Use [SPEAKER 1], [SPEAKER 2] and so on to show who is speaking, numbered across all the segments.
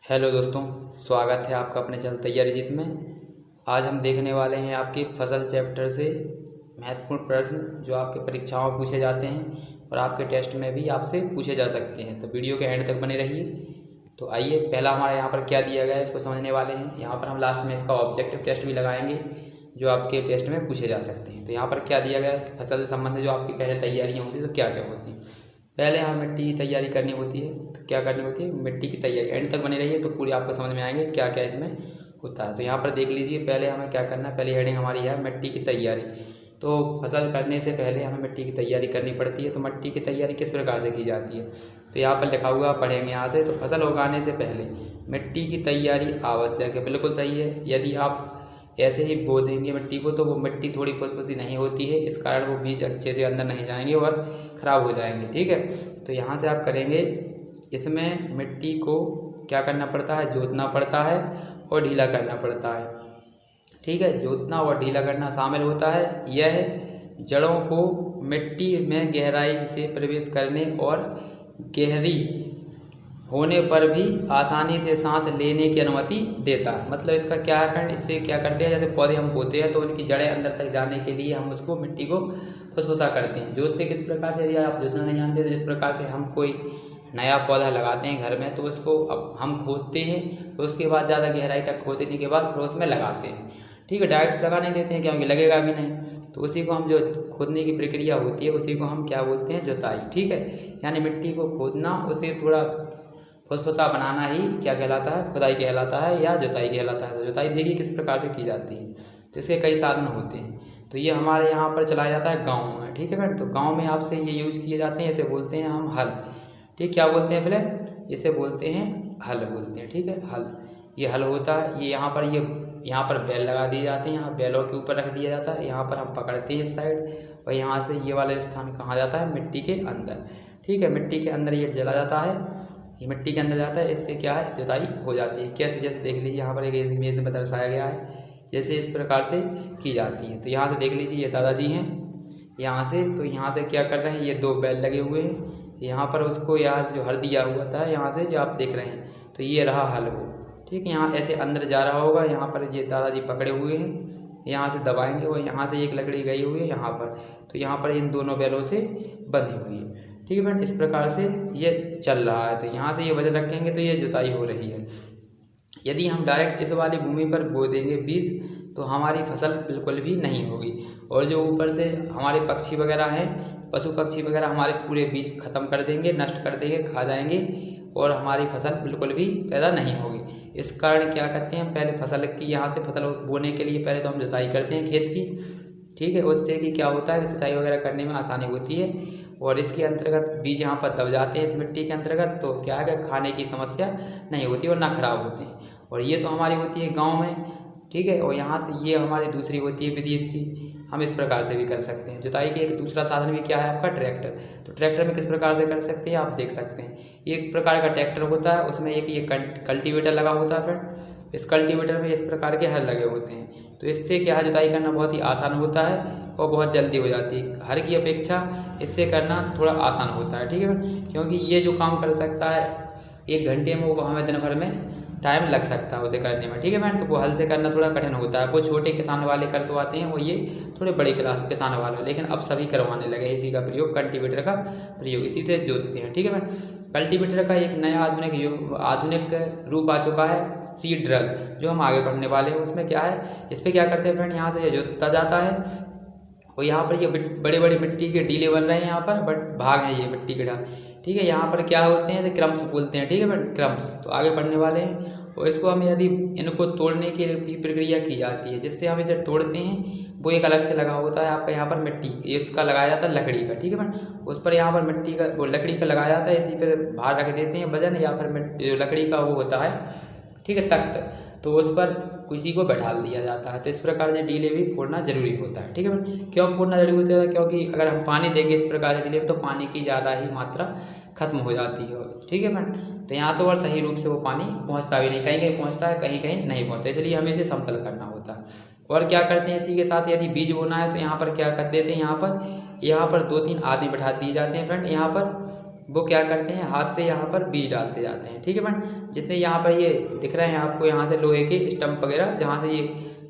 [SPEAKER 1] Hello दोस्तों, स्वागत है आपका अपने चैनल तैयारी जीत में। आज हम देखने वाले हैं आपके फसल चैप्टर से महत्वपूर्ण प्रश्न जो आपके परीक्षाओं में पूछे जाते हैं और आपके टेस्ट में भी आपसे पूछे जा सकते हैं। तो वीडियो के एंड तक बने रहिए। तो आइए, पहला हमारे यहाँ पर क्या दिया गया है इसको समझने वाले हैं। यहाँ पर हम लास्ट में इसका ऑब्जेक्टिव टेस्ट भी लगाएंगे जो आपके टेस्ट में पूछे जा सकते हैं। तो यहाँ पर क्या दिया गया है, फसल से संबंधित जो आपकी पहले तैयारियाँ होती हैं तो क्या क्या होती हैं। पहले हमें मिट्टी की तैयारी करनी होती है। तो क्या करनी होती है, मिट्टी की तैयारी। एंड तक बने रहिए तो पूरी आपको समझ में आएंगे क्या क्या इसमें होता है। तो यहाँ पर देख लीजिए, पहले हमें क्या करना है। पहली हेडिंग हमारी है मिट्टी की तैयारी। तो फसल करने से पहले हमें मिट्टी की तैयारी करनी पड़ती है। तो मिट्टी की तैयारी किस प्रकार से की जाती है, तो यहाँ पर लिखा हुआ पढ़ेंगे यहाँ से। तो फसल उगाने से पहले मिट्टी की तैयारी आवश्यक है, बिल्कुल सही है। यदि आप ऐसे ही बो देंगे मिट्टी को तो वो मिट्टी थोड़ी फुसफुसी नहीं होती है, इस कारण वो बीज अच्छे से अंदर नहीं जाएंगे और ख़राब हो जाएंगे। ठीक है, तो यहाँ से आप करेंगे, इसमें मिट्टी को क्या करना पड़ता है, जोतना पड़ता है और ढीला करना पड़ता है। ठीक है, जोतना और ढीला करना शामिल होता है। यह जड़ों को मिट्टी में गहराई से प्रवेश करने और गहरी होने पर भी आसानी से सांस लेने की अनुमति देता है। मतलब इसका क्या है फ्रेंड, इससे क्या करते हैं, जैसे पौधे हम बोते हैं तो उनकी जड़ें अंदर तक जाने के लिए हम उसको मिट्टी को फुसफुसा करते हैं। जोतते किस प्रकार से, यदि आप जोतना नहीं जानते तो जिस प्रकार से हम कोई नया पौधा लगाते हैं घर में तो उसको अब हम खोदते हैं, तो उसके बाद ज़्यादा गहराई तक खोदने के बाद फिर उसमें लगाते हैं। ठीक है, डायरेक्ट लगा नहीं देते हैं क्योंकि लगेगा भी नहीं। तो उसी को हम जो खोदने की प्रक्रिया होती है उसी को हम क्या बोलते हैं, जुताई। ठीक है, यानी मिट्टी को खोदना, उसे थोड़ा फुसफुसा बनाना ही क्या कहलाता है, खुदाई कहलाता है या जुताई कहलाता है। तो जुताई देखिए किस प्रकार से की जाती है। तो इसके कई साधन होते हैं। तो ये हमारे यहाँ पर चलाया जाता है गाँव में। ठीक है फ्रेंड, तो गाँव में आपसे ये यूज़ किए जाते हैं, इसे बोलते हैं हम हल। ठीक, क्या बोलते हैं फिलहाल, इसे बोलते हैं हल बोलते हैं। ठीक है, हल, ये हल होता है। ये यहाँ पर बैल लगा दिए जाते हैं, यहाँ बैलों के ऊपर रख दिया जाता है। यहाँ पर हम पकड़ते हैं इस साइड, और यहाँ से ये वाला स्थान कहाँ जाता है, मिट्टी के अंदर। ठीक है, मिट्टी के अंदर ये चला जाता है, ये मिट्टी के अंदर जाता है। इससे क्या है, जुताई हो जाती है। कैसे, जैसे देख लीजिए यहाँ पर एक इमेज में दर्शाया गया है, जैसे इस प्रकार से की जाती है। तो यहाँ से देख लीजिए, ये दादाजी हैं यहाँ से। तो यहाँ से क्या कर रहे हैं, ये दो बैल लगे हुए हैं यहाँ पर, उसको यहाँ जो हर दिया हुआ था यहाँ से जो आप देख रहे हैं, तो ये रहा हल वो। ठीक है, यहाँ ऐसे अंदर जा रहा होगा, यहाँ पर ये दादाजी पकड़े हुए हैं, यहाँ से दबाएंगे और यहाँ से एक लकड़ी गई हुई है यहाँ पर, तो यहाँ पर इन दोनों बैलों से बंधी हुई है। ठीक है फ्रेंड, इस प्रकार से ये चल रहा है। तो यहाँ से ये वजन रखेंगे तो ये जुताई हो रही है। यदि हम डायरेक्ट इस वाली भूमि पर बो देंगे बीज तो हमारी फसल बिल्कुल भी नहीं होगी, और जो ऊपर से हमारे पक्षी वगैरह हैं, पशु पक्षी वगैरह हमारे पूरे बीज खत्म कर देंगे, नष्ट कर देंगे, खा जाएंगे, और हमारी फसल बिल्कुल भी पैदा नहीं होगी। इस कारण क्या करते हैं, पहले फसल की, यहाँ से फसल बोने के लिए पहले तो हम जुताई करते हैं खेत की। ठीक है, उससे कि क्या होता है कि सिंचाई वगैरह करने में आसानी होती है, और इसके अंतर्गत बीज यहाँ पर दब जाते हैं इस मिट्टी के अंतर्गत, तो क्या है कि खाने की समस्या नहीं होती और ना खराब होते हैं। और ये तो हमारी होती है गांव में। ठीक है, और यहाँ से ये हमारी दूसरी होती है विदेश की। हम इस प्रकार से भी कर सकते हैं। जुताई के एक दूसरा साधन भी क्या है आपका, ट्रैक्टर। तो ट्रैक्टर में किस प्रकार से कर सकते हैं, आप देख सकते हैं। एक प्रकार का ट्रैक्टर होता है, उसमें एक ये कल्टीवेटर लगा होता है फ्रेंड। इस कल्टीवेटर में इस प्रकार के हल लगे होते हैं, तो इससे क्या है, जुताई करना बहुत ही आसान होता है और बहुत जल्दी हो जाती है। हर की अपेक्षा इससे करना थोड़ा आसान होता है। ठीक है, क्योंकि ये जो काम कर सकता है 1 घंटे में, वो हमें दिन भर में टाइम लग सकता है उसे करने में। ठीक है फ्रेंड, तो वो हल से करना थोड़ा कठिन होता है। वो छोटे किसान वाले कर तो आते हैं, वो ये थोड़े बड़े किसान वाले, लेकिन अब सभी करवाने लगे इसी का प्रयोग, कल्टीवेटर का प्रयोग, इसी से जोतते हैं। ठीक है फ्रेंड, कल्टीवेटर का एक नया आधुनिक रूप आ चुका है, सीड ड्रिल, जो हम आगे पढ़ने वाले हैं। उसमें क्या है, इस पर क्या करते हैं फ्रेंड, यहाँ से ये जोतता जाता है, और यहाँ पर ये बड़े बड़े मिट्टी के डीले बन रहे हैं यहाँ पर, बट भाग हैं ये मिट्टी के ढाल। ठीक है, यहाँ पर क्या होते हैं, क्रम्स बोलते हैं। ठीक है फ्रेंड, क्रम्स, तो आगे बढ़ने वाले हैं। और इसको हम यदि इनको तोड़ने की भी प्रक्रिया की जाती है, जिससे हम इसे तोड़ते हैं, वो एक अलग से लगा होता है आपका यहाँ पर मिट्टी, इसका लगाया जाता है लकड़ी का। ठीक है फ्रेंड, उस पर यहाँ पर मिट्टी का, वो लकड़ी का लगाया जाता है, इसी पर बाहर रख देते हैं वजन, या फिर लकड़ी का वो होता है, ठीक है, तख्त, तो उस पर किसी को बैठाल दिया जाता है। तो इस प्रकार से डीले भी फोड़ना जरूरी होता है। ठीक है, क्यों फोड़ना जरूरी होता है, क्योंकि अगर हम पानी देंगे इस प्रकार से डीले में तो पानी की ज़्यादा ही मात्रा खत्म हो जाती है। ठीक है फ्रेंड, तो यहाँ से और सही रूप से वो पानी पहुँचता भी नहीं, कहीं कहीं पहुँचता है, कहीं कहीं नहीं पहुँचता, इसलिए हमें इसे समतल करना होता है। और क्या करते हैं, इसी के साथ यदि बीज बोना है तो यहाँ पर क्या कर देते हैं, यहाँ पर 2-3 आदमी बैठा दिए जाते हैं फ्रेंड। यहाँ पर वो क्या करते हैं, हाथ से यहाँ पर बीज डालते जाते हैं। ठीक है फ्रेंड, जितने यहाँ पर ये दिख रहे हैं आपको, यहाँ से लोहे के स्टंप वगैरह जहाँ से ये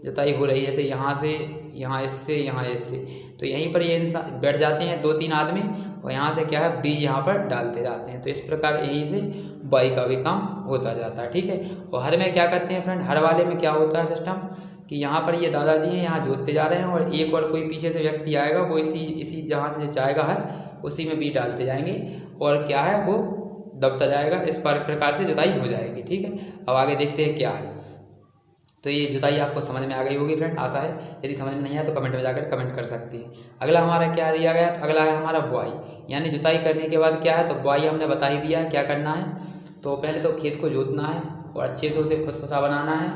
[SPEAKER 1] जुताई हो रही है, जैसे यहाँ से, यहाँ इससे, यहाँ इससे, तो यहीं पर ये इंसान बैठ जाते हैं 2-3 आदमी, और यहाँ से क्या है बीज यहाँ पर डालते जाते हैं। तो इस प्रकार यहीं से बुआई का भी काम होता जाता है। ठीक है, और हर में क्या करते हैं फ्रेंड, हर वाले में क्या होता है सिस्टम कि यहाँ पर ये दादाजी हैं, यहाँ जोतते जा रहे हैं, और एक और कोई पीछे से व्यक्ति आएगा, वो इसी जहाँ से जाएगा हर, उसी में बीज डालते जाएंगे, और क्या है वो दबता जाएगा। इस प्रकार से जुताई हो जाएगी। ठीक है, अब आगे देखते हैं क्या है। तो ये जुताई आपको समझ में आ गई होगी फ्रेंड, आशा है। यदि समझ में नहीं आया तो कमेंट में जाकर कमेंट कर सकती हैं। अगला हमारा क्या दिया गया, तो अगला है हमारा बुआई, यानी जुताई करने के बाद क्या है, तो बुआई हमने बता ही दिया है क्या करना है। तो पहले तो खेत को जोतना है और अच्छे से उसे फुसफुसा बनाना है,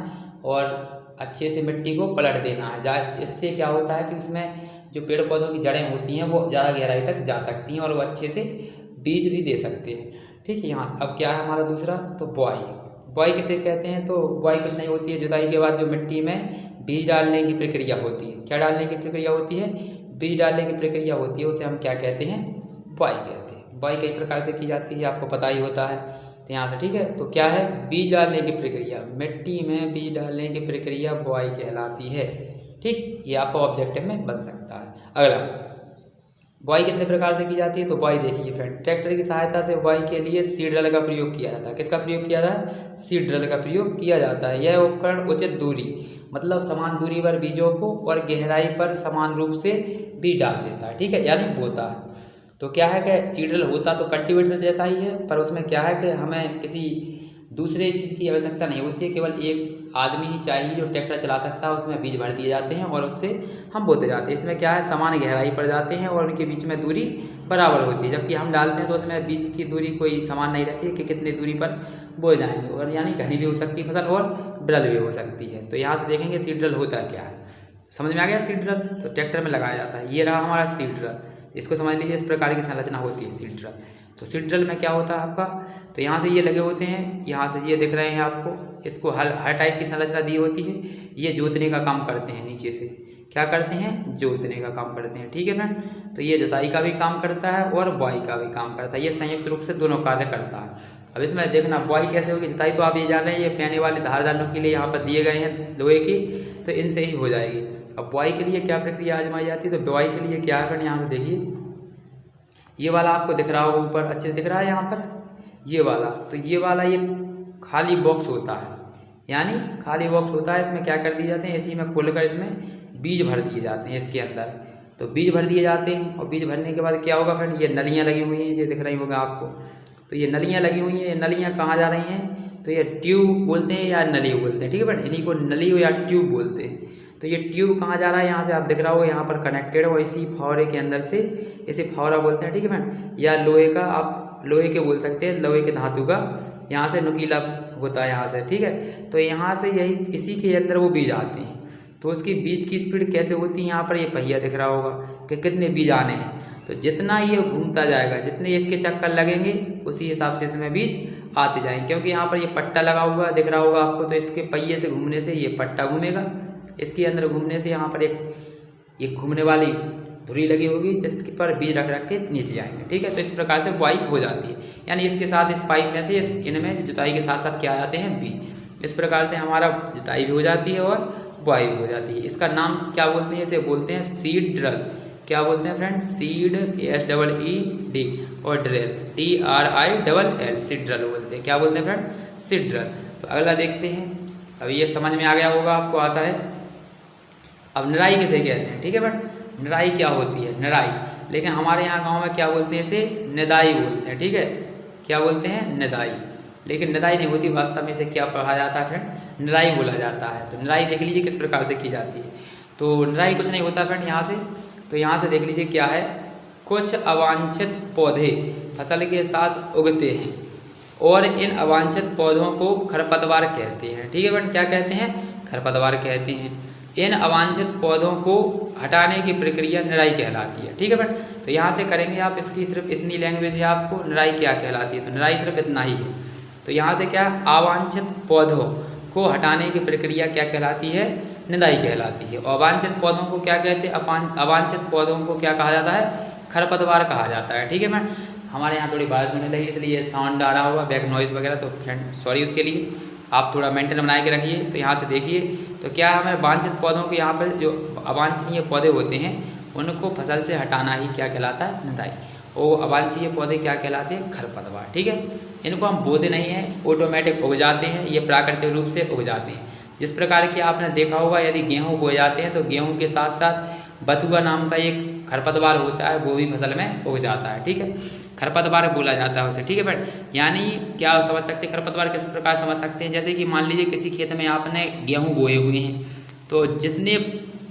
[SPEAKER 1] और अच्छे से मिट्टी को पलट देना है। इससे क्या होता है कि इसमें जो पेड़ पौधों की जड़ें होती हैं वो ज़्यादा गहराई तक जा सकती हैं, और वो अच्छे से बीज भी दे सकते हैं। ठीक है, यहाँ अब क्या है हमारा दूसरा, तो बुआई। बुआई किसे कहते हैं, तो बुआई कुछ नहीं होती है, जुताई के बाद जो मिट्टी में बीज डालने की प्रक्रिया होती है। क्या डालने की प्रक्रिया होती है, बीज डालने की प्रक्रिया होती है, उसे हम क्या कहते हैं, बुआई कहते हैं। बुआई कई प्रकार से की जाती है, आपको पता ही होता है। तो यहाँ से ठीक है, तो क्या है, बीज डालने की प्रक्रिया, मिट्टी में बीज डालने की प्रक्रिया बुआई कहलाती है। ठीक, ये आपको ऑब्जेक्टिव में बन सकता है। अगला, बुआई कितने प्रकार से की जाती है, तो बुआई देखिए फ्रेंड, ट्रैक्टर की सहायता से बुआई के लिए सीड ड्रिल का प्रयोग किया जाता है। किसका प्रयोग किया जाता है, सीड ड्रिल का प्रयोग किया जाता है। यह उपकरण उचित दूरी, मतलब समान दूरी पर बीजों को और गहराई पर समान रूप से बीज डाल देता है। ठीक है, यानी बोता है। तो क्या है कि सीड ड्रिल होता तो कल्टीवेटर जैसा ही है, पर उसमें क्या है कि हमें किसी दूसरे चीज़ की आवश्यकता नहीं होती है, केवल एक आदमी ही चाहिए जो ट्रैक्टर चला सकता है, उसमें बीज भर दिए जाते हैं और उससे हम बोते जाते हैं। इसमें क्या है, समान गहराई पर जाते हैं और उनके बीच में दूरी बराबर होती है, जबकि हम डालते हैं तो उसमें बीज की दूरी कोई समान नहीं रहती है कि कितनी दूरी पर बोए जाएंगे, और यानी घनी भी हो सकती है फसल और ड्रिल भी हो सकती है। तो यहाँ से देखेंगे सीड ड्रिल होता क्या है, समझ में आ गया। सीड ड्रिल तो ट्रैक्टर में लगाया जाता है। ये रहा हमारा सीड ड्रिल, इसको समझ लीजिए, इस प्रकार की संरचना होती है सीड ड्रिल। तो सीड ड्रिल में क्या होता है आपका, तो यहाँ से ये लगे होते हैं, यहाँ से ये दिख रहे हैं आपको, इसको हर टाइप की संरचना दी होती है। ये जोतने का काम करते हैं, नीचे से क्या करते हैं, जोतने का काम करते हैं। ठीक है फ्रेंड, तो ये जुताई का भी काम करता है और बुआई का भी काम करता है, ये संयुक्त रूप से दोनों कार्य करता है। अब इसमें देखना बुआई कैसे होगी, जुताई तो आप ये जान रहे हैं, ये पैने वाले धारदार नुकीले यहाँ पर दिए गए हैं लोहे की, तो इनसे ही हो जाएगी। अब बुआई के लिए क्या प्रक्रिया आजमाई जाती है, तो बुआई के लिए क्या है फ्रेंड, यहाँ से देखिए, ये वाला आपको दिख रहा होगा ऊपर, अच्छे से दिख रहा है यहाँ पर, ये वाला, तो ये वाला ये खाली बॉक्स होता है, यानी खाली बॉक्स होता है। इसमें क्या कर दिए जाते हैं, इसी में खोलकर इसमें बीज भर दिए जाते हैं इसके अंदर। तो बीज भर दिए जाते हैं, और बीज भरने के बाद क्या होगा फ्रेंड, ये नलियाँ लगी हुई हैं, ये दिख रही होगा आपको। तो ये नलियाँ लगी हुई हैं, ये नलियाँ कहाँ जा रही हैं, तो ये ट्यूब बोलते हैं या नली बोलते हैं। ठीक है फ्रेंड, इन्हीं को नली या ट्यूब बोलते हैं। तो ये ट्यूब कहाँ जा रहा है, यहाँ से आप दिख रहा होगा, यहाँ पर कनेक्टेड है, और इसी फावरे के अंदर से, इसे फावरा बोलते हैं। ठीक है फ्रेंड, या लोहे का, आप लोहे के बोल सकते हैं, लोहे के धातु का, यहाँ से नुकीला होता है यहाँ से। ठीक है, तो यहाँ से यही इसी के अंदर वो बीज आते हैं। तो उसकी बीज की स्पीड कैसे होती है, यहाँ पर ये पहिया दिख रहा होगा कि कितने बीज आने हैं। तो जितना ये घूमता जाएगा, जितने इसके चक्कर लगेंगे, उसी हिसाब से इसमें बीज आते जाएंगे। क्योंकि यहाँ पर ये पट्टा लगा हुआ दिख रहा होगा आपको, तो इसके पहिए से घूमने से ये पट्टा घूमेगा, इसके अंदर घूमने से यहाँ पर एक घूमने वाली धुरी लगी होगी, जिसके पर बीज रख के नीचे जाएंगे। ठीक है, तो इस प्रकार से बुआई हो जाती है, यानी इसके साथ इस पाइप में से इनमें जुताई के साथ साथ क्या आ जाते हैं, बीज। इस प्रकार से हमारा जुताई भी हो जाती है और बुआई भी हो जाती है। इसका नाम क्या बोलते हैं, इसे बोलते हैं सीड ड्रिल। क्या बोलते हैं फ्रेंड, सीड SEED और ड्रिल DRILL, सीड ड्रिल बोलते हैं। क्या बोलते हैं फ्रेंड, सीड ड्रिल। तो अगला देखते हैं, अब ये समझ में आ गया होगा आपको, आशा है। अब निराई किसे कहते हैं, ठीक है फ्रेंड, निराई क्या होती है, निराई, लेकिन हमारे यहाँ गांव में क्या बोलते हैं, इसे निदाई बोलते हैं। ठीक है, क्या बोलते हैं, निदाई, लेकिन निदाई नहीं होती, वास्तव में इसे क्या पढ़ा जाता है फ्रेंड, निराई बोला जाता है। तो निराई देख लीजिए किस प्रकार से की जाती है। तो निराई कुछ नहीं होता फ्रेंड, यहाँ से, तो यहाँ से देख लीजिए क्या है, कुछ अवांछित पौधे फसल के साथ उगते हैं और इन अवांछित पौधों को खरपतवार कहते हैं। ठीक है फ्रेंड, क्या कहते हैं, खरपतवार कहते हैं। इन अवांछित पौधों को हटाने की प्रक्रिया निराई कहलाती है। ठीक है फ्रेंड, तो यहाँ से करेंगे आप, इसकी सिर्फ इतनी लैंग्वेज है आपको, निराई क्या कहलाती है, तो निराई सिर्फ इतना ही है। तो यहाँ से क्या, अवांछित पौधों को हटाने की प्रक्रिया क्या कहलाती है, निदाई कहलाती है। और अवांछित पौधों को क्या कहते हैं, अवांछित पौधों को क्या कहा जाता है, खरपतवार कहा जाता है। ठीक है फ्रेंड, हमारे यहाँ थोड़ी बारिश होने लगी इसलिए साउंड आ रहा होगा बैक नॉइज़ वगैरह, तो फ्रेंड सॉरी उसके लिए। आप थोड़ा मेंटेन बना के रखिए। तो यहाँ से देखिए तो क्या हमें वांछित पौधों के यहाँ पर जो अवांछनीय पौधे होते हैं उनको फसल से हटाना ही क्या कहलाता है, निंदाई। और अवांछनीय पौधे क्या कहलाते हैं, खरपतवार। ठीक है, इनको हम बोते नहीं हैं, ऑटोमेटिक उग जाते हैं, ये प्राकृतिक रूप से उग जाते हैं। जिस प्रकार की आपने देखा होगा यदि गेहूँ बोए जाते हैं तो गेहूँ के साथ साथ बथुआ नाम का एक खरपतवार होता है, वो भी फसल में उग जाता है। ठीक है, खरपतवार बोला जाता है उसे। ठीक है फ्रेंड, यानी क्या समझ सकते हैं खरपतवार किस प्रकार समझ सकते हैं, जैसे कि मान लीजिए किसी खेत में आपने गेहूँ बोए हुए हैं, तो जितने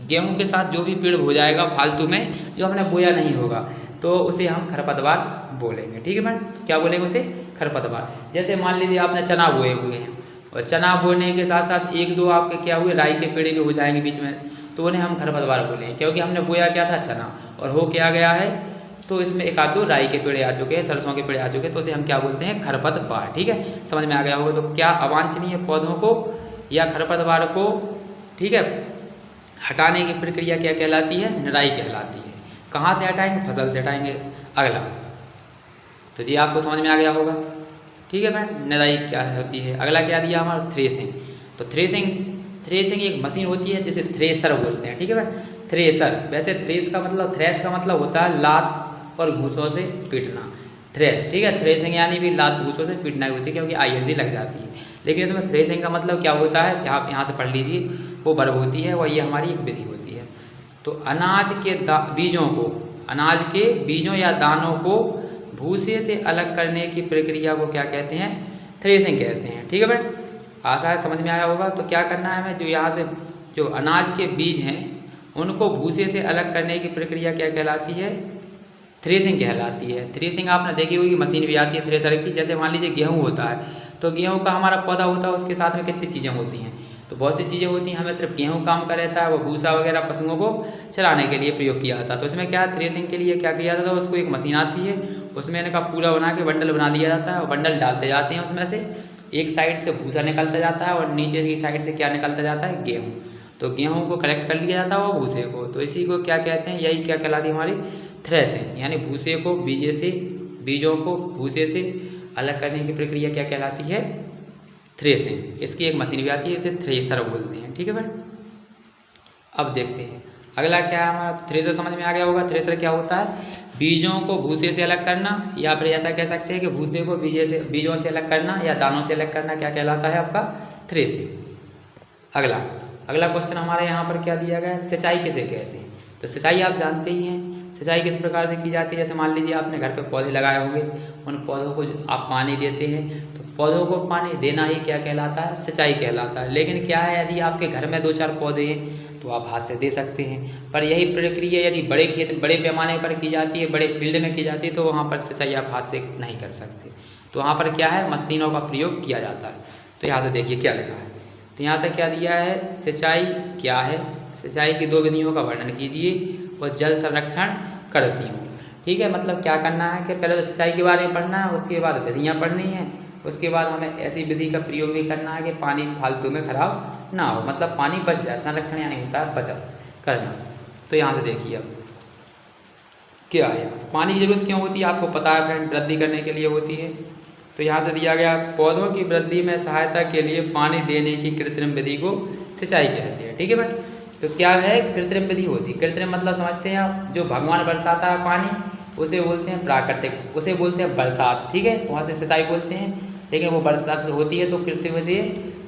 [SPEAKER 1] गेहूँ के साथ जो भी पेड़ हो जाएगा फालतू में जो हमने बोया नहीं होगा तो उसे हम खरपतवार बोलेंगे। ठीक है फ्रेंड, क्या बोलेंगे उसे, खरपतवार। जैसे मान लीजिए आपने चना बोए हुए हैं और चना बोने के साथ साथ एक दो आपके क्या हुए राई के पेड़ भी हो जाएंगे बीच में, तो उन्हें हम खरपतवार बोलेंगे, क्योंकि हमने बोया क्या था, चना, और हो क्या गया है तो इसमें एक आध दो राई के पेड़ आ चुके हैं, सरसों के पेड़ आ चुके हैं, तो उसे हम क्या बोलते हैं, खरपतवार। ठीक है, समझ में आ गया होगा। तो क्या अवांछनीय पौधों को या खरपतवार को, ठीक है, हटाने की प्रक्रिया क्या कहलाती है, निराई कहलाती है। कहाँ से हटाएंगे, फसल से हटाएंगे। अगला तो जी आपको समझ में आ गया होगा। ठीक है फ्रेंड, निराई क्या होती है। अगला क्या दिया हमारा, थ्रेसिंग। तो थ्रेसिंग एक मशीन होती है जिसे थ्रेसर बोलते हैं। ठीक है फ्रेंड, थ्रेसर, वैसे थ्रेस का मतलब होता है लात और घूसों से पीटना, थ्रेस। ठीक है, थ्रेसिंग यानी भी लात घूसों से पीटना होती है, क्योंकि आईएनजी लग जाती है। लेकिन इसमें थ्रेसिंग का मतलब क्या होता है, आप यहाँ से पढ़ लीजिए, वो वर्ब होती है और ये हमारी एक विधि होती है। तो अनाज के बीजों या दानों को भूसे से अलग करने की प्रक्रिया को क्या कहते हैं, थ्रेसिंग कहते हैं। ठीक है फ्रेंड, आशा है समझ में आया होगा। तो क्या करना है हमें, जो यहाँ से जो अनाज के बीज हैं उनको भूसे से अलग करने की प्रक्रिया क्या कहलाती है, थ्रेसिंग कहलाती है। थ्रेसिंग आपने देखी होगी, मशीन भी आती है थ्रेसर की। जैसे मान लीजिए गेहूँ होता है, तो गेहूँ का हमारा पौधा होता है, उसके साथ में कितनी चीज़ें होती हैं, तो बहुत सी चीज़ें होती हैं। हमें सिर्फ गेहूँ काम का रहता है, वो भूसा वगैरह पशुओं को चलाने के लिए प्रयोग किया जाता है। तो इसमें क्या थ्रेसिंग के लिए क्या किया जाता है, उसको एक मशीन आती है, उसमें इनका पूरा बना के बंडल बना लिया जाता है और बंडल डालते जाते हैं। उसमें से एक साइड से भूसा निकलता जाता है और नीचे की साइड से क्या निकलता जाता है, गेहूँ। तो गेहूँ को कलेक्ट कर लिया जाता है और भूसे को, तो इसी को क्या कहते हैं, यही क्या कहलाती है हमारी थ्रेसिंग। यानी भूसे को बीजों को भूसे से अलग करने की प्रक्रिया क्या कहलाती है, थ्रेसिंग। इसकी एक मशीन भी आती है, उसे थ्रेसर बोलते हैं। ठीक है फ्रेंड, अब देखते हैं अगला क्या है हमारा। थ्रेसर समझ में आ गया होगा। थ्रेसर क्या होता है, बीजों को भूसे से अलग करना, या फिर ऐसा कह सकते हैं कि भूसे को बीजों से अलग करना या दानों से अलग करना क्या कहलाता है आपका, थ्रेसिंग। अगला क्वेश्चन हमारे यहाँ पर क्या दिया गया है, सिंचाई किसे कहते हैं। तो सिंचाई आप जानते ही हैं, सिंचाई किस प्रकार से की जाती है। जैसे मान लीजिए आपने घर पे पौधे लगाए होंगे, उन पौधों को आप पानी देते हैं, तो पौधों को पानी देना ही क्या कहलाता है, सिंचाई कहलाता है। लेकिन क्या है, यदि आपके घर में 2-4 पौधे हैं तो आप हाथ से दे सकते हैं, पर यही प्रक्रिया यदि बड़े पैमाने पर की जाती है, बड़े फील्ड में की जाती है, तो वहाँ पर सिंचाई आप हाथ से नहीं कर सकते। तो वहाँ पर क्या है, मशीनों का प्रयोग किया जाता है। तो यहाँ से देखिए क्या लिखा है, तो यहाँ से क्या दिया है, सिंचाई क्या है, सिंचाई की 2 विधियों का वर्णन कीजिए और जल संरक्षण करती हूँ। ठीक है, मतलब क्या करना है कि पहले तो सिंचाई के बारे में पढ़ना है, उसके बाद विधियाँ पढ़नी है, उसके बाद हमें ऐसी विधि का प्रयोग भी करना है कि पानी फालतू में खराब ना हो, मतलब पानी बच जाए। संरक्षण यानी होता है बचत करना। तो यहाँ से देखिए अब क्या है, यहाँ से पानी की जरूरत क्यों होती है, आपको पता है फ्रेंड, वृद्धि करने के लिए होती है। तो यहाँ से दिया गया, पौधों की वृद्धि में सहायता के लिए पानी देने की कृत्रिम विधि को सिंचाई कहते हैं। ठीक है फ्रेंड, तो क्या है, कृत्रिम विधि होती है। कृत्रिम मतलब समझते हैं आप, जो भगवान बरसाता है पानी उसे बोलते हैं प्राकृतिक, उसे बोलते हैं बरसात। ठीक है, वहाँ से सिंचाई बोलते हैं, लेकिन वो बरसात होती है तो कृषि विधि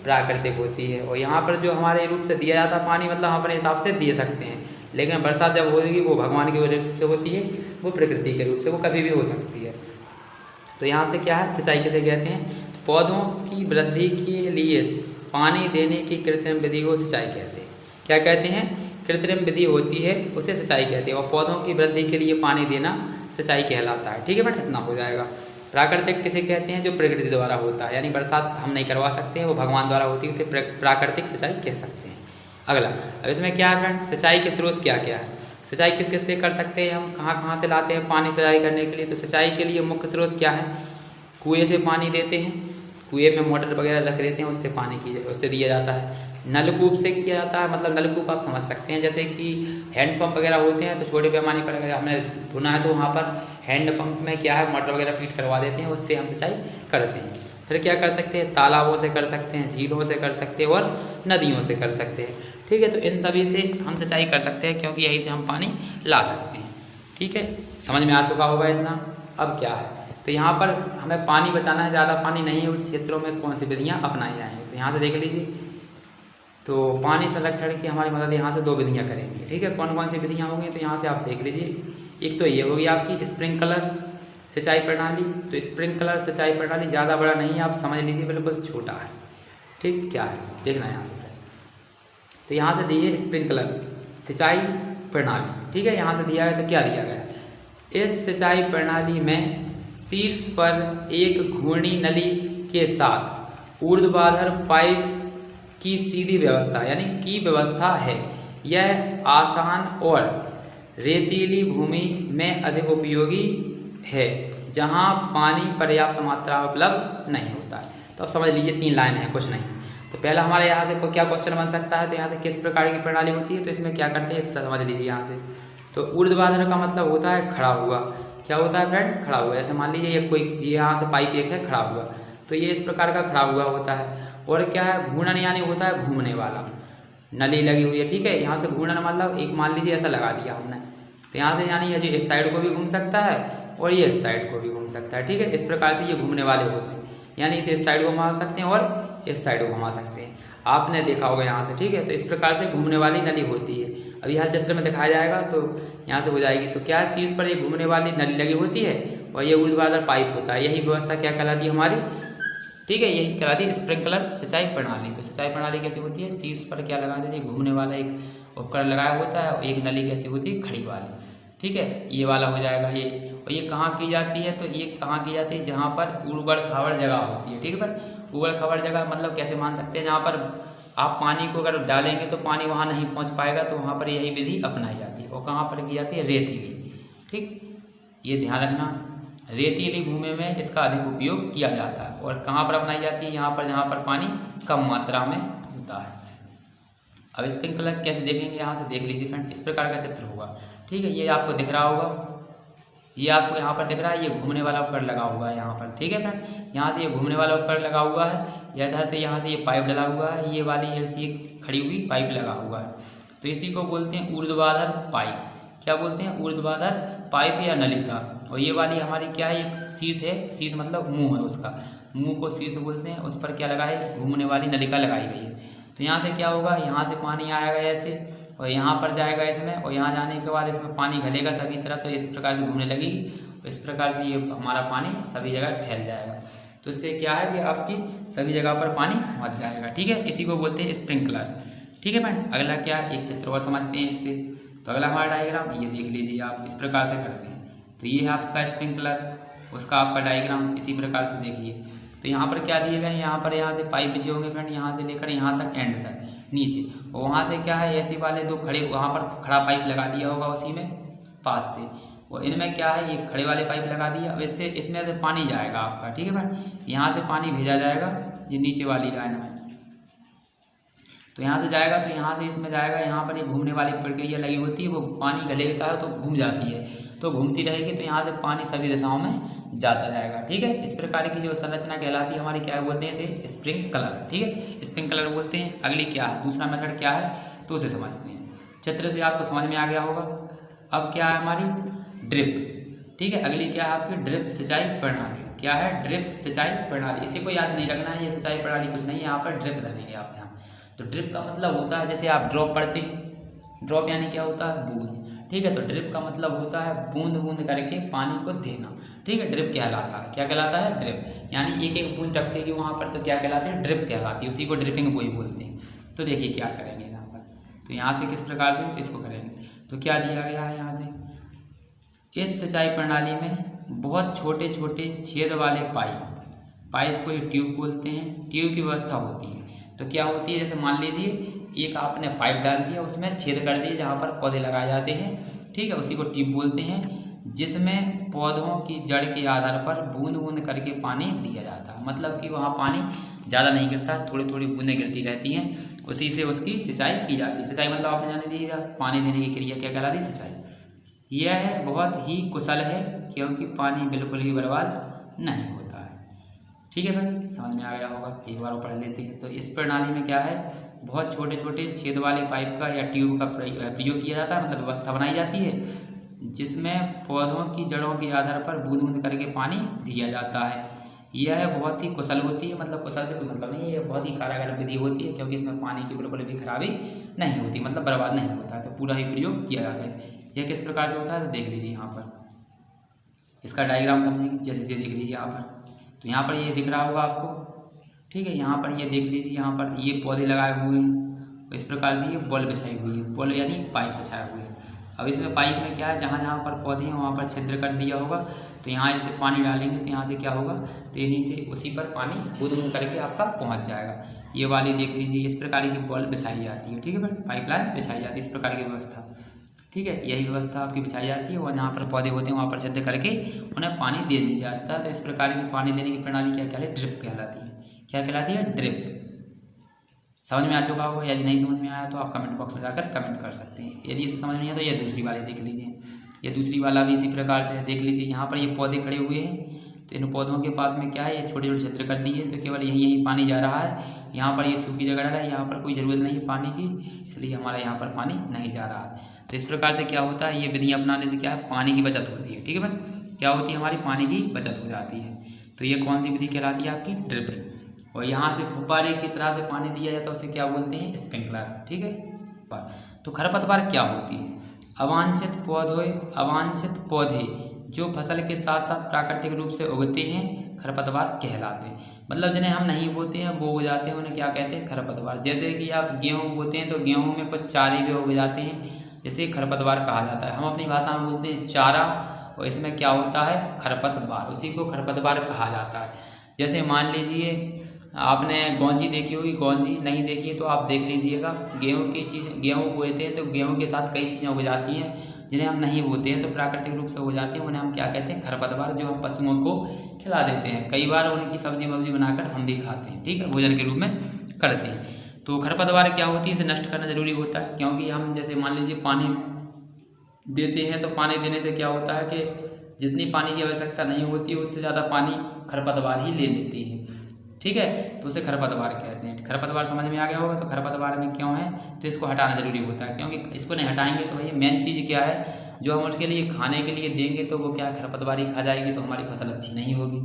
[SPEAKER 1] प्राकृतिक होती है। और यहाँ पर जो हमारे रूप से दिया जाता पानी, मतलब हम अपने हिसाब से दे सकते हैं, लेकिन बरसात जब होगी वो भगवान के रूप से होती है, वो प्रकृति के रूप से, वो कभी भी हो सकती है। तो यहाँ से क्या है, सिंचाई किसे कहते हैं, पौधों की वृद्धि के लिए पानी देने की कृत्रिम विधि को सिंचाई कहते हैं। क्या कहते हैं, कृत्रिम विधि होती है उसे सिंचाई कहते हैं, और पौधों की वृद्धि के लिए पानी देना सिंचाई कहलाता है। ठीक है फ्रेंड, इतना हो जाएगा। प्राकृतिक किसे कहते हैं, जो प्रकृति द्वारा होता है, यानी बरसात हम नहीं करवा सकते हैं, वो भगवान द्वारा होती है, उसे प्राकृतिक सिंचाई कह सकते हैं। अगला, अब इसमें क्या है फ्रेंड, सिंचाई के स्रोत क्या क्या है, सिंचाई किस किस से कर सकते हैं, हम कहाँ कहाँ से लाते हैं पानी सिंचाई करने के लिए। तो सिंचाई के लिए मुख्य स्रोत क्या है, कुएँ से पानी देते हैं, कुएँ में मोटर वगैरह रख देते हैं, उससे पानी उससे दिया जाता है। नलकूप से किया जाता है, मतलब नलकूप आप समझ सकते हैं, जैसे कि हैंडपम्प वगैरह होते हैं तो छोटे पैमाने पर अगर हमने धुना है तो वहाँ पर हैंडपम्प में क्या है मोटर वगैरह फिट करवा देते हैं, उससे हम सिंचाई करते हैं। फिर क्या कर सकते हैं, तालाबों से कर सकते हैं, झीलों से कर सकते हैं और नदियों से कर सकते हैं। ठीक है, तो इन सभी से हम सिंचाई कर सकते हैं क्योंकि यहीं से हम पानी ला सकते हैं। ठीक है, समझ में आ चुका होगा इतना। अब क्या है, तो यहाँ पर हमें पानी बचाना है, ज़्यादा पानी नहीं है उस क्षेत्रों में कौन सी विधियाँ अपनाई जाएंगी, तो यहाँ से देख लीजिए। तो पानी संरक्षण की हमारी मदद यहाँ से 2 विधियाँ करेंगे। ठीक है, कौन कौन सी विधियाँ होंगी, तो यहाँ से आप देख लीजिए। एक तो ये होगी आपकी स्प्रिंकलर सिंचाई प्रणाली। तो स्प्रिंकलर सिंचाई प्रणाली ज़्यादा बड़ा नहीं है, आप समझ लीजिए, बिल्कुल छोटा है। ठीक, क्या है देखना है यहाँ से। तो यहाँ से दी है स्प्रिंकलर सिंचाई प्रणाली। ठीक है, यहाँ से दिया है तो क्या दिया गया है, इस सिंचाई प्रणाली में शीर्ष पर एक घूर्णी नली के साथ ऊर्ध्वाधर पाइप की सीधी व्यवस्था यानी की व्यवस्था है। यह आसान और रेतीली भूमि में अधिक उपयोगी है जहाँ पानी पर्याप्त मात्रा में उपलब्ध नहीं होता है। तो अब समझ लीजिए 3 लाइन है, कुछ नहीं। तो पहला हमारे यहाँ से क्या क्वेश्चन बन सकता है, तो यहाँ से किस प्रकार की प्रणाली होती है, तो इसमें क्या करते हैं समझ लीजिए यहाँ से। तो ऊर्ध्वाधर का मतलब होता है खड़ा हुआ। क्या होता है फ्रेंड, खड़ा हुआ। जैसे मान लीजिए ये कोई यहाँ से पाइप एक है खड़ा हुआ, तो ये इस प्रकार का खड़ा हुआ होता है। और क्या है, घूर्णन यानी होता है घूमने वाला। नली लगी हुई है, ठीक है, यहाँ से घूर्णन मतलब एक मान लीजिए ऐसा लगा दिया हमने, तो यहाँ से यानी ये जो इस साइड को भी घूम सकता है और ये इस साइड को भी घूम सकता है। ठीक है, इस प्रकार से ये घूमने वाले होते हैं, यानी इसे इस साइड को घुमा सकते हैं और इस साइड को घुमा सकते हैं। आपने देखा होगा यहाँ से। ठीक है, तो इस प्रकार से घूमने वाली नली होती है। अब यहाँ चित्र में दिखाया जाएगा तो यहाँ से हो जाएगी। तो क्या है, शीर्ष पर एक घूमने वाली नली लगी होती है और ये ऊर्ध्वाधर पाइप होता है। यही व्यवस्था क्या कहलाती है हमारी, ठीक है, यही कहलाती है स्प्रिंकलर सिंचाई प्रणाली। तो सिंचाई प्रणाली कैसी होती है, शीर्ष पर क्या लगा देते हैं, घूमने वाला एक उपकरण लगाया होता है और एक नली कैसी होती है, खड़ी वाली। ठीक है, ये वाला हो जाएगा ये। और ये कहाँ की जाती है, तो ये कहाँ की जाती है, जहाँ पर ऊबड़ खाबड़ जगह होती है। ठीक है, पर ऊबड़ खाबड़ जगह मतलब कैसे मान सकते हैं, जहाँ पर आप पानी को अगर डालेंगे तो पानी वहाँ नहीं पहुँच पाएगा, तो वहाँ पर यही विधि अपनाई जाती है। और कहाँ पर की जाती है, रेतीली। ठीक, ये ध्यान रखना, रेतीली भूमि में इसका अधिक उपयोग किया जाता है। और कहाँ पर अपनाई जाती है, यहाँ पर जहाँ पर पानी कम मात्रा में होता है। अब स्प्रिंकलर कैसे देखेंगे, यहाँ से देख लीजिए फ्रेंड, इस प्रकार का चित्र होगा। ठीक है, ये आपको दिख रहा होगा, ये आपको यहाँ पर दिख रहा है, ये घूमने वाला उपकरण लगा हुआ है यहाँ पर। ठीक है फ्रेंड, यहाँ से ये घूमने वाला उपकरण लगा हुआ है, इधर से यहाँ से ये पाइप डला हुआ है, ये वाली ऐसी एक खड़ी हुई पाइप लगा हुआ है। तो इसी को बोलते हैं ऊर्ध्वाधर पाइप। क्या बोलते हैं, ऊर्ध्वाधर पाइप या नलिका। और ये वाली हमारी क्या है, एक शीर्ष है, शीर्ष मतलब मुँह है उसका, मुँह को शीर्ष बोलते हैं। उस पर क्या लगा है, घूमने वाली नलिका लगाई गई है। तो यहाँ से क्या होगा, यहाँ से पानी आएगा ऐसे और यहाँ पर जाएगा इसमें, और यहाँ जाने के बाद इसमें पानी घलेगा सभी तरफ, तो इस प्रकार से घूमने लगेगी। इस प्रकार से ये हमारा पानी सभी जगह फैल जाएगा। तो इससे क्या है कि आपकी सभी जगह पर पानी पहुँच जाएगा। ठीक है, इसी को बोलते हैं स्प्रिंकलर। ठीक है फ्रेंड, अगला क्या, एक चित्र और समझते हैं इससे। तो अगला हमारा डायग्राम ये देख लीजिए आप, इस प्रकार से करते हैं। तो ये है आपका स्प्रिंकलर, उसका आपका डायग्राम इसी प्रकार से देखिए। तो यहाँ पर क्या दिए गए हैं, यहाँ से पाइप बिछे होंगे फ्रेंड, यहाँ से लेकर यहाँ तक एंड तक नीचे। और वहाँ से क्या है, ऐसे वाले 2 खड़े, वहाँ पर खड़ा पाइप लगा दिया होगा उसी में पास से, और इनमें क्या है, ये खड़े वाले पाइप लगा दिया। अब इससे इसमें से पानी जाएगा आपका। ठीक है फ्रेंड, यहाँ से पानी भेजा जाएगा ये नीचे वाली लाइन में, तो यहाँ से जाएगा, तो यहाँ से इसमें जाएगा। यहाँ पर ये घूमने वाली प्रक्रिया लगी होती है, वो पानी गलेता है तो घूम जाती है, तो घूमती रहेगी, तो यहाँ से पानी सभी दिशाओं में जाता जाएगा। ठीक है, इस प्रकार की जो संरचना कहलाती है हमारी, क्या बोलते हैं इसे, स्प्रिंकलर। ठीक है, स्प्रिंकलर बोलते हैं। अगली क्या है, दूसरा मेथड क्या है, तो उसे समझते हैं। चित्र से आपको समझ में आ गया होगा। अब क्या है हमारी ड्रिप। ठीक है, अगली क्या है आपकी ड्रिप सिंचाई प्रणाली। क्या है, ड्रिप सिंचाई प्रणाली। इसी को याद नहीं रखना है, ये सिंचाई प्रणाली कुछ नहीं है, यहाँ पर ड्रिप धरेंगे आप यहाँ। तो ड्रिप का मतलब होता है, जैसे आप ड्रॉप पढ़ते हैं, ड्रॉप यानी क्या होता है, बूंद। ठीक है, तो ड्रिप का मतलब होता है बूंद बूंद करके पानी को देना। ठीक है, ड्रिप कहलाता है। क्या कहलाता है, ड्रिप, यानी एक एक बूंद टपकेगी वहाँ पर, तो क्या कहलाती है, ड्रिप कहलाती है। उसी को ड्रिपिंग बोई बोलते हैं। तो देखिए क्या करेंगे यहाँ पर, तो यहाँ से किस प्रकार से इसको करेंगे। तो क्या दिया गया है यहाँ से, इस सिंचाई प्रणाली में बहुत छोटे छोटे छेद वाले पाइप को ही ट्यूब बोलते हैं, ट्यूब की व्यवस्था होती है। तो क्या होती है, जैसे मान लीजिए एक आपने पाइप डाल दिया, उसमें छेद कर दिए जहाँ पर पौधे लगाए जाते हैं। ठीक है, उसी को ट्यूब बोलते हैं। जिसमें पौधों की जड़ के आधार पर बूंद बूंद करके पानी दिया जाता है। मतलब कि वहाँ पानी ज़्यादा नहीं गिरता, थोड़ी थोड़ी बूंदें गिरती रहती हैं, उसी से उसकी सिंचाई की जाती है। सिंचाई मतलब आपने जाने दिया, पानी देने की क्रिया क्या कहलाती है? सिंचाई। यह बहुत ही कुशल है क्योंकि पानी बिल्कुल ही बर्बाद नहीं होता है। ठीक है फ्रेंड, समझ में आ गया होगा, एक बार वो पढ़ लेते हैं। तो इस प्रणाली में क्या है, बहुत छोटे छोटे छेद वाले पाइप का या ट्यूब का प्रयोग किया जाता है, मतलब व्यवस्था बनाई जाती है जिसमें पौधों की जड़ों के आधार पर बूंद बूंद करके पानी दिया जाता है। यह बहुत ही कुशल होती है, मतलब कुशल से कोई मतलब नहीं है, यह बहुत ही कारगर विधि होती है क्योंकि इसमें पानी की बिल्कुल भी खराबी नहीं होती, मतलब बर्बाद नहीं होता है, तो पूरा ही प्रयोग किया जाता है। यह किस प्रकार से होता है तो देख लीजिए यहाँ पर, इसका डायग्राम समझेंगे। जैसे ये देख लीजिए यहाँ पर, तो यहाँ पर ये दिख रहा होगा आपको, ठीक है। यहाँ पर ये देख लीजिए, यहाँ पर ये पौधे लगाए हुए हैं, इस प्रकार से ये बॉल बिछाई हुई है, बॉल यानी पाइप बिछाए हुए हैं। अब इसमें पाइप में क्या है, जहाँ जहाँ पर पौधे हैं वहाँ पर छिद्र कर दिया होगा, तो यहाँ इससे पानी डालेंगे तो यहाँ से क्या होगा, तो इन्हीं से उसी पर पानी बूंद बूंद करके आपका पहुँच जाएगा। ये वाली देख लीजिए, इस प्रकार की बॉल बिछाई जाती है, ठीक है फ्रेंड, पाइपलाइन बिछाई जाती है, इस प्रकार की व्यवस्था, ठीक है। यही व्यवस्था आपकी बिछाई जाती है और जहाँ पर पौधे होते हैं वहाँ पर छिद्र करके उन्हें पानी दे दिया जाता है। तो इस प्रकार की पानी देने की प्रणाली क्या कहलाती है? ड्रिप कहलाती है। क्या कहलाती है? ड्रिप। समझ में आ चुका होगा, यदि नहीं समझ में आया तो आप कमेंट बॉक्स में जाकर कमेंट कर सकते हैं। यदि इसे समझ में आया तो ये दूसरी वाली देख लीजिए, ये दूसरी वाला भी इसी प्रकार से है, देख लीजिए। यहाँ पर ये पौधे खड़े हुए हैं, तो इन पौधों के पास में क्या है, ये छोटे छोटे छिद्र कर दिए, तो केवल यहीं यहीं पानी जा रहा है। यहाँ पर ये सूखी जगह है, यहाँ पर कोई ज़रूरत नहीं है पानी की, इसलिए हमारा यहाँ पर पानी नहीं जा रहा है। तो इस प्रकार से क्या होता है, ये विधि अपनाने से क्या है, पानी की बचत होती है, ठीक है भाई। क्या होती है, हमारी पानी की बचत हो जाती है। तो ये कौन सी विधि कहलाती है? आपकी ड्रिप। और यहाँ से फुब्बारे की तरह से पानी दिया जाता है, उसे क्या बोलते हैं? स्प्रिंकलर, ठीक है। तो खरपतवार क्या होती है? अवांछित पौधे जो फसल के साथ साथ प्राकृतिक रूप से उगते हैं खरपतवार कहलाते हैं। मतलब जिन्हें हम नहीं बोते हैं वो उग जाते हैं, उन्हें क्या कहते हैं? खरपतवार। जैसे कि आप गेहूँ बोते हैं तो गेहूँ में कुछ चारे भी उग जाते हैं, जैसे खरपतवार कहा जाता है। हम अपनी भाषा में बोलते हैं चारा, और इसमें क्या होता है? खरपतवार, उसी को खरपतवार कहा जाता है। जैसे मान लीजिए आपने गौंजी देखी होगी, गौंजी नहीं देखी है तो आप देख लीजिएगा। गेहूँ बोते हैं तो गेहूँ के साथ कई चीज़ें उग जाती हैं जिन्हें हम नहीं बोते हैं, तो प्राकृतिक रूप से हो जाते हैं, उन्हें हम क्या कहते हैं? खरपतवार, जो हम पशुओं को खिला देते हैं। कई बार उनकी सब्जी वब्जी बनाकर हम भी खाते हैं, ठीक है, भोजन के रूप में करते हैं। तो खरपतवार क्या होती है, इसे नष्ट करना जरूरी होता है, क्योंकि हम जैसे मान लीजिए पानी देते हैं, तो पानी देने से क्या होता है कि जितनी पानी की आवश्यकता नहीं होती है उससे ज़्यादा पानी खरपतवार ही ले लेती है, ठीक है। तो उसे खरपतवार कहते हैं। खरपतवार समझ में आ गया होगा। तो खरपतवार में क्यों है, तो इसको हटाना जरूरी होता है, क्योंकि इसको नहीं हटाएंगे तो भाई मेन चीज़ क्या है, जो हम उसके लिए खाने के लिए देंगे तो वो क्या है, खरपतवार ही खा जाएगी, तो हमारी फसल अच्छी नहीं होगी,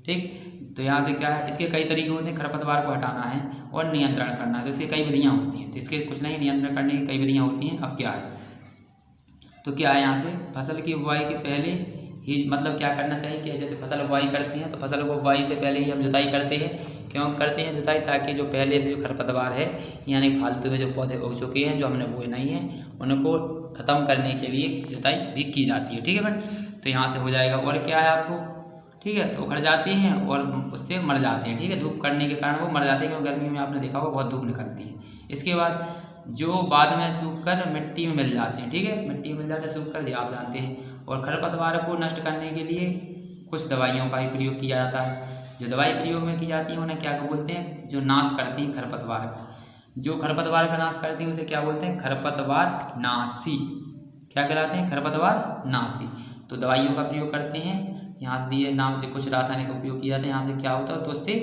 [SPEAKER 1] ठीक। तो यहाँ से क्या है, इसके कई तरीके होते हैं, खरपतवार को हटाना है और नियंत्रण करना है, तो इसके कई विधियाँ होती हैं। तो इसके कुछ नहीं, नियंत्रण करने की कई विधियाँ होती हैं। अब क्या है, तो क्या है, यहाँ से फसल की बुआई के पहले ही मतलब क्या करना चाहिए कि जैसे फसल बुआई करते हैं तो फसल को बुआई से पहले ही हम जुताई करते हैं। क्यों करते हैं जुताई? ताकि जो पहले से जो खरपतवार है यानी फालतू में जो पौधे उग चुके हैं जो हमने बोए नहीं हैं उनको ख़त्म करने के लिए जुताई भी की जाती है, ठीक है फ्रेंड। तो यहाँ से हो जाएगा। और क्या है आपको, ठीक है, तो उखड़ जाते हैं और उससे मर जाते हैं, ठीक है, धूप करने के कारण वो मर जाते हैं, क्योंकि गर्मी में आपने देखा होगा बहुत धूप निकलती है। इसके बाद जो बाद में सूख कर मिट्टी में मिल जाते हैं, ठीक है, मिट्टी में मिल जाते हैं सूख कर, आप जानते हैं। और खरपतवार को नष्ट करने के लिए कुछ दवाइयों का भी प्रयोग किया जाता है। जो दवाई प्रयोग में की जाती है उन्हें क्या बोलते हैं, जो नाश करती हैं खरपतवार का, जो खरपतवार का नाश करती हैं उसे क्या बोलते हैं? खरपतवार नाशी। क्या कहलाते हैं? खरपतवार नाशी। तो दवाइयों का प्रयोग करते हैं, यहाँ से दिए नाम से कुछ रासायनिक उपयोग किया जाता है। यहाँ से क्या होता है, तो उससे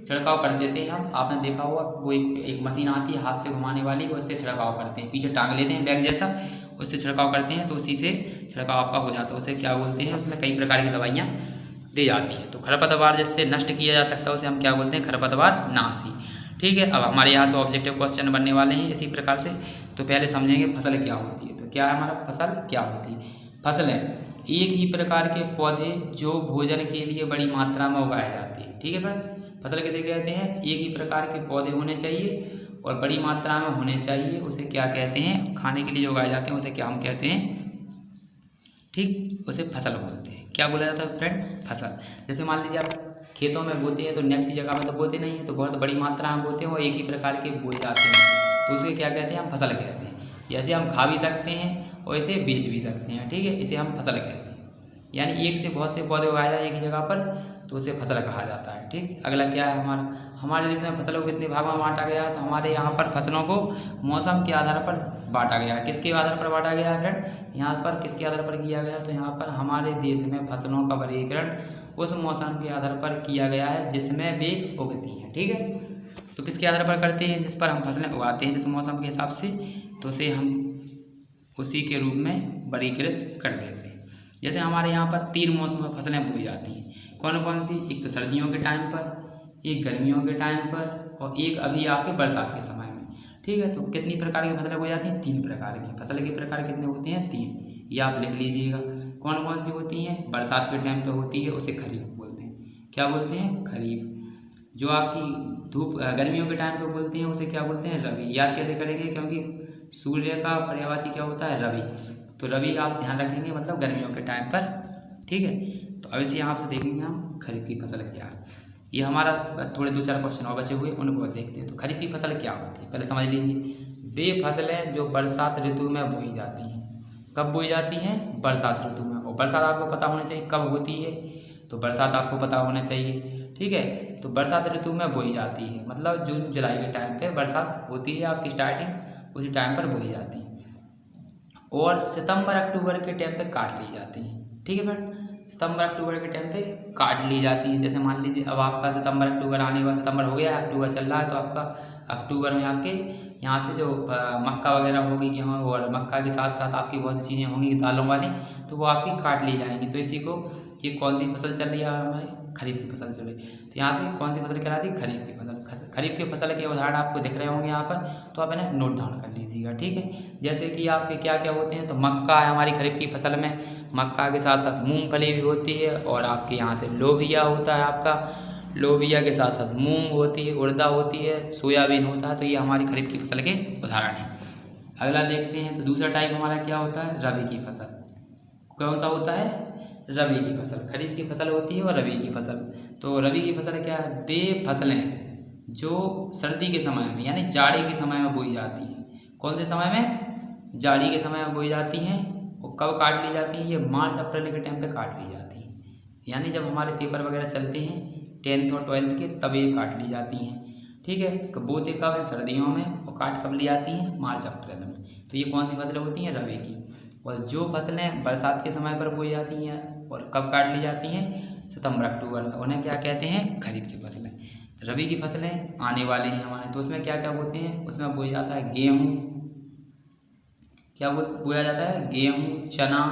[SPEAKER 1] छिड़काव कर देते हैं हम। आपने देखा होगा वो एक मशीन आती है हाथ से घुमाने वाली, उससे छिड़काव करते हैं, पीछे टांग लेते हैं बैग जैसा, उससे छिड़काव करते हैं, तो उसी से छिड़काव आपका हो जाता है। उसे क्या बोलते हैं, उसमें कई प्रकार की दवाइयाँ दी जाती हैं। तो खरपतवार जिससे नष्ट किया जा सकता है उसे हम क्या बोलते हैं? खरपतवार नाशी, ठीक है। अब हमारे यहाँ से ऑब्जेक्टिव क्वेश्चन बनने वाले हैं इसी प्रकार से। तो पहले समझेंगे फसल क्या होती है। तो क्या है हमारा, फसल क्या होती है? फसलें एक ही प्रकार के पौधे जो भोजन के लिए बड़ी मात्रा में उगाए जाते हैं, ठीक है फ्रेंड। फसल किसे कहते हैं? एक ही प्रकार के पौधे होने चाहिए और बड़ी मात्रा में होने चाहिए, उसे क्या कहते हैं? खाने के लिए जो उगाए जाते हैं उसे क्या हम कहते हैं? ठीक, उसे फसल बोलते हैं। क्या बोला जाता है फ्रेंड्स? फसल। जैसे मान लीजिए आप खेतों में बोते हैं तो नेक्स्ट जगह में तो बोते नहीं है, तो बहुत बड़ी मात्रा में बोते हैं और एक ही प्रकार के बोए जाते हैं, तो उसे क्या कहते हैं? हम फसल कहते हैं। जैसे हम खा भी सकते हैं और इसे बेच भी सकते हैं, ठीक है, इसे हम फसल कहते हैं। यानी एक से बहुत से पौधे उगाए जाए एक ही जगह पर, तो उसे फसल कहा जाता है। ठीक, अगला क्या है हमारे देश में फसलों को कितने भागों में बांटा गया है? तो हमारे यहाँ पर फसलों को मौसम के आधार पर बांटा गया है। किसके आधार पर बांटा गया है फ्रेंड? यहाँ पर किसके आधार पर किया गया? तो यहाँ पर हमारे देश में फसलों का वर्गीकरण उस मौसम के आधार पर किया गया है जिसमें वे उगती हैं। ठीक है, तो किसके आधार पर करते हैं? जिस पर हम फसलें उगाते हैं जिस मौसम के हिसाब से, तो उसे हम उसी के रूप में वर्गीकृत कर देते हैं। जैसे हमारे यहाँ पर 3 मौसम में फसलें बोई जाती हैं। कौन कौन सी? एक तो सर्दियों के टाइम पर, एक गर्मियों के टाइम पर, और एक अभी आपके बरसात के समय में। ठीक है, तो कितनी प्रकार की फसलें बोई जाती हैं? 3 प्रकार की। फसल के प्रकार कितने होते हैं? 3। ये आप लिख लीजिएगा। कौन कौन सी होती हैं? बरसात के टाइम पे होती है, उसे खरीफ बोलते हैं। क्या बोलते हैं? खरीफ। जो आपकी धूप गर्मियों के टाइम पे बोलते हैं उसे क्या बोलते हैं? रबी। याद कैसे करेंगे? क्योंकि सूर्य का पर्यायवाची क्या होता है? रवि। तो रवि आप ध्यान रखेंगे, मतलब गर्मियों के टाइम पर। ठीक है, तो अब इसे यहाँ से देखेंगे हम खरीफ की फसल क्या है। ये हमारा थोड़े 2-4 क्वेश्चन और बचे हुए, उनको देखते हैं। तो खरीफ की फसल क्या होती है पहले समझ लीजिए। वे फसलें जो बरसात ऋतु में बोई जाती हैं। कब बोई जाती हैं? बरसात ऋतु में। और बरसात आपको पता होना चाहिए कब होती है, तो बरसात आपको पता होना चाहिए। ठीक है, तो बरसात ऋतु में बोई जाती है, मतलब जून जुलाई के टाइम पे बरसात होती है आपकी स्टार्टिंग, उसी टाइम पर बोई जाती है। और सितंबर अक्टूबर के टाइम पे काट ली जाती हैं। ठीक है फ्रेंड, सितंबर अक्टूबर के टाइम पे काट ली जाती है। जैसे मान लीजिए अब आपका सितंबर अक्टूबर आने वाला, सितंबर हो गया, अक्टूबर चल रहा है, तो आपका अक्टूबर में आपके यहाँ से जो मक्का वगैरह होगी, गेहूँ, और मक्का के साथ साथ आपकी बहुत सी चीज़ें होंगी दालों वाली, तो वो आपकी काट ली जाएंगी। तो इसी को, ये कौन सी फसल चल रही है हमारी? खरीफ की फसल चल रही है। तो यहाँ से कौन सी फसल कहलाती है? खरीफ की फसल। खरीफ की फसल के उदाहरण आपको दिख रहे होंगे यहाँ पर, तो आप इन्हें नोट डाउन कर लीजिएगा। ठीक है, जैसे कि आपके क्या क्या होते हैं? तो मक्का है हमारी खरीफ की फसल में, मक्का के साथ साथ मूंगफली भी होती है, और आपके यहाँ से लोबिया होता है आपका, लोबिया के साथ साथ मूंग होती है, उड़दा होती है, सोयाबीन होता है। तो ये हमारी खरीफ की फसल के उदाहरण हैं। अगला देखते हैं, तो दूसरा टाइप हमारा क्या होता है? रबी की फसल। कौन सा होता है? रबी की फसल। खरीफ की फसल होती है और रबी की फसल। तो रबी की फसल क्या है? वे फसलें जो सर्दी के समय में, यानी जाड़े के समय में बोई जाती हैं। कौन से समय में? जाड़ी के समय में बोई जाती हैं। और कब काट ली जाती हैं? ये मार्च अप्रैल के टाइम पे काट ली जाती हैं। यानी जब हमारे पेपर वगैरह चलते हैं 10th और 12th के, तब ये काट ली जाती हैं। ठीक है, बोते कब है? सर्दियों में, और काट कब ली जाती हैं? मार्च अप्रैल में। तो ये कौन सी फसलें होती हैं? रबी की। और जो फसलें बरसात के समय पर बोई जाती हैं और कब काट ली जाती हैं? सितंबर अक्टूबर में, उन्हें क्या कहते हैं? खरीफ की फसलें। रबी की फसलें आने वाली हैं हमारे, तो उसमें क्या क्या बोते हैं? उसमें बोया जाता है गेहूँ। क्या बोया जाता है? गेहूँ, चना।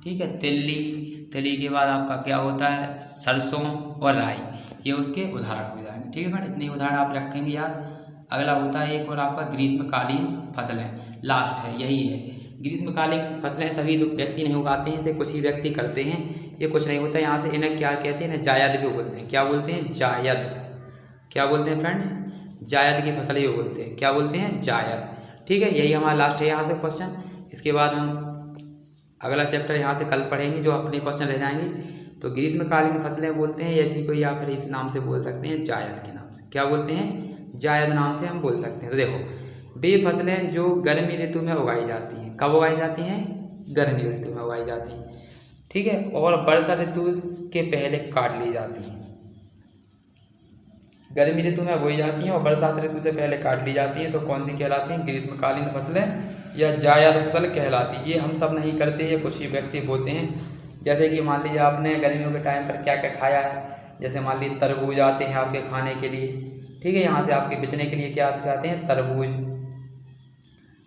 [SPEAKER 1] ठीक है, तिल्ली के बाद आपका क्या होता है? सरसों और राई। ये उसके उदाहरण हो जाएंगे। ठीक है फ्रेंड, इतने उदाहरण आप रखेंगे याद। अगला होता है एक और आपका ग्रीष्मकालीन फसलें, लास्ट है, यही है। ग्रीष्मकालीन फसलें सभी व्यक्ति नहीं उगाते हैं, इसे कुछ ही व्यक्ति करते हैं। ये कुछ नहीं होता है। यहाँ से इन्हें क्या कहते हैं? इन्हें जायद भी बोलते हैं। क्या बोलते हैं? जायद। क्या बोलते हैं फ्रेंड? जायद की फसल ही बोलते हैं। क्या बोलते हैं? जायद। ठीक है, यही हमारा लास्ट है यहाँ से क्वेश्चन। इसके बाद हम अगला चैप्टर यहाँ से कल पढ़ेंगे, जो अपने क्वेश्चन रह जाएंगे। तो ग्रीष्मकालीन फसलें बोलते हैं ऐसी कोई, या फिर इस नाम से बोल सकते हैं, जायद के नाम से। क्या बोलते हैं? जायद नाम से हम बोल सकते हैं। तो देखो, वे फसलें जो गर्मी ऋतु में उगाई जाती हैं। कब उगाई जाती हैं? गर्मी ऋतु में उगाई जाती हैं। ठीक है, और वर्षा ऋतु के पहले काट ली जाती हैं। गर्मी ऋतु में बोई जाती हैं और बरसात ऋतु से पहले काट ली जाती हैं। तो कौन सी कहलाती हैं? ग्रीष्मकालीन फसलें या जायद फसल कहलाती है। ये हम सब नहीं करते, ये कुछ ही व्यक्ति बोलते हैं। जैसे कि मान लीजिए आपने गर्मियों के टाइम पर क्या क्या खाया है, जैसे मान लीजिए तरबूज आते हैं आपके खाने के लिए। ठीक है, यहाँ से आपके बेचने के लिए क्या आते हैं? तरबूज।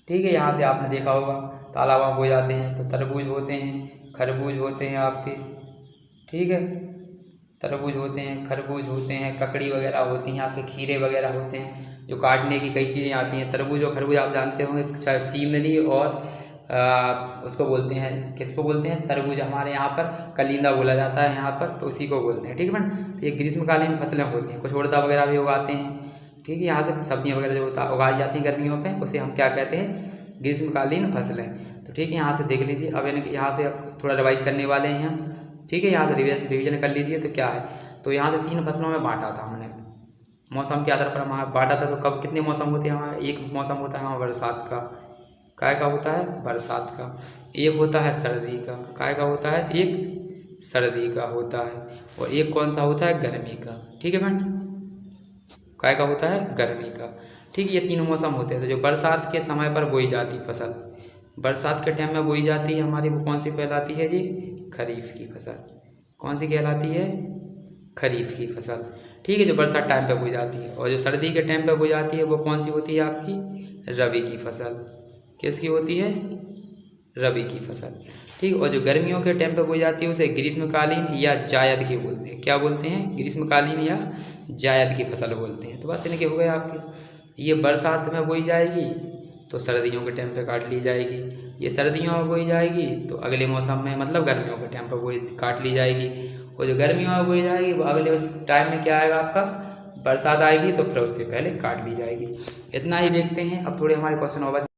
[SPEAKER 1] ठीक है, यहाँ से आपने देखा होगा तालाबों में बोए जाते हैं, तो तरबूज होते हैं, खरबूज होते हैं आपके। ठीक है, तरबूज होते हैं, खरबूज होते हैं, ककड़ी वगैरह होती हैं आपके, खीरे वगैरह होते हैं, जो काटने की कई चीज़ें आती हैं। तरबूज और खरबूज आप जानते होंगे, चीमनी और उसको बोलते हैं, किसको बोलते हैं? तरबूज। हमारे यहाँ पर कलिंदा बोला जाता है यहाँ पर, तो उसी को बोलते हैं। ठीक है फ्रेंड, तो ये ग्रीष्मकालीन फसलें होती हैं। कुछ उड़दा वगैरह भी उगाते हैं। ठीक है, यहाँ से सब्जियाँ वगैरह जो उगाई जाती हैं गर्मियों पे, उसे हम क्या कहते हैं? ग्रीष्मकालीन फसलें। तो ठीक है, यहाँ से देख लीजिए। अब यहाँ से अब थोड़ा रिवाइज करने वाले हैं हम। ठीक है, यहाँ से रिवीजन कर लीजिए। तो क्या है? तो यहाँ से 3 फसलों में बांटा था हमने, मौसम के आधार पर हमारा बांटा था। तो कब कितने मौसम होते हैं हमारे? एक मौसम होता है हमारा बरसात का। काय का होता है? बरसात का। एक होता है सर्दी का। काय का होता है? एक सर्दी का होता है, और एक कौन सा होता है, गर्मी का। ठीक है फ्रेंड, काय का होता है, गर्मी का। ठीक, ये तीनों मौसम होते हैं। तो जो बरसात के समय पर बोई जाती फसल, बरसात के टाइम में बोई जाती है हमारी, वो कौन सी कहलाती है जी, खरीफ की फसल। कौन सी कहलाती है, खरीफ की फसल। ठीक है, जो बरसात टाइम पे बोई जाती है। और जो सर्दी के टाइम पे बोई जाती है वो कौन सी होती है आपकी, रबी की फसल। किसकी होती है, रबी की फसल। ठीक, और जो गर्मियों के टाइम पे बोई जाती है उसे ग्रीष्मकालीन या जायद की बोलते हैं। क्या बोलते हैं, ग्रीष्मकालीन या जायद की फसल बोलते हैं। तो बस इनके हो गए आपके। ये बरसात में बोई जाएगी तो सर्दियों के टाइम पे काट ली जाएगी, ये सर्दियों में बोई जाएगी तो अगले मौसम में, मतलब गर्मियों के टाइम पे बोई काट ली जाएगी। और जो गर्मियों में बोई जाएगी वो अगले उस टाइम में क्या आएगा आपका, बरसात आएगी तो फिर उससे पहले काट ली जाएगी। इतना ही देखते हैं। अब थोड़े हमारे क्वेश्चन और